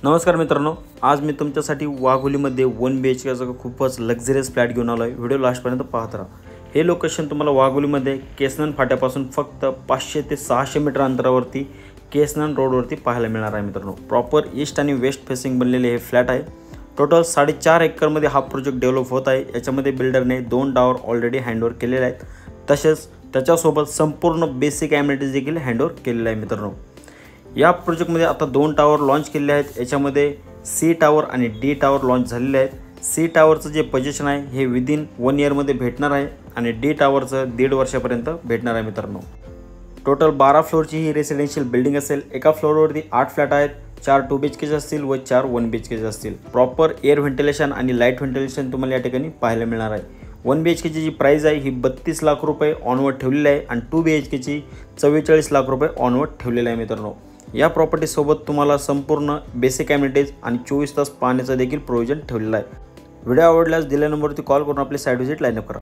नमस्कार मित्रांनो, आज मी तुमच्यासाठी वाघोलीमध्ये 1 BHKचा खूपच लक्झरियस फ्लॅट घेऊन आलो आहे। व्हिडिओ लास्टपर्यंत पाहत राहा। हे लोकेशन तुम्हाला वाघोलीमध्ये केसनन फाट्यापासून फक्त 500 ते 600 मीटर अंतरावरती केसनन रोडवरती पाहायला मिळणार आहे मित्रांनो। प्रॉपर ईस्ट आणि वेस्ट फेसिंग बनलेले हे फ्लॅट आहे। टोटल 4.5 एकरमध्ये हा प्रोजेक्ट डेव्हलप होत आहे। याच्यामध्ये बिल्डरने 2 टावर ऑलरेडी हँडओव्हर केलेले आहेत, तसेच त्याच्यासोबत संपूर्ण बेसिक ॲम्युनिटीज देखील हँडओव्हर केलेले आहे मित्रांनो। या प्रोजेक्टमध्ये आता 2 टावर लॉन्च केले आहेत। याच्यामध्ये सी टावर आणि डी टावर लॉन्च झालेले आहेत। सी टावरचं जे पोझिशन आहे हे विदिन 1 इयरमध्ये भेटणार आहे आणि डी टावरचं 1.5 वर्षापर्यंत भेटणार आहे मित्रांनो। टोटल 12 फ्लोअरची ही रेसिडेन्शियल बिल्डिंग असेल। एका फ्लोअरवरती 8 फ्लॅट आहेत, 4 2 BHKचे असतील व 4 1 BHKचे असतील। प्रॉपर एअर व्हेंटिलेशन आणि लाईट व्हेंटिलेशन तुम्हाला या ठिकाणी पाहायला मिळणार आहे। 1 BHKची जी प्राइस आहे ही 32 लाख रुपये ऑनवर्ड ठेवलेली आहे आणि 2 BHKची 44 लाख रुपये ऑनवर्ड ठेवलेली आहे मित्रांनो। या प्रॉपर्टीसोबत तुम्हाला संपूर्ण बेसिक ॲम्युनिटीज आणि 24 तास पाण्याचं देखील प्रोव्हिजन ठेवलेलं आहे। व्हिडिओ आवडल्यास दिलेल्या नंबरवरती कॉल करून आपली साईट व्हिजिट लाईन अप करा।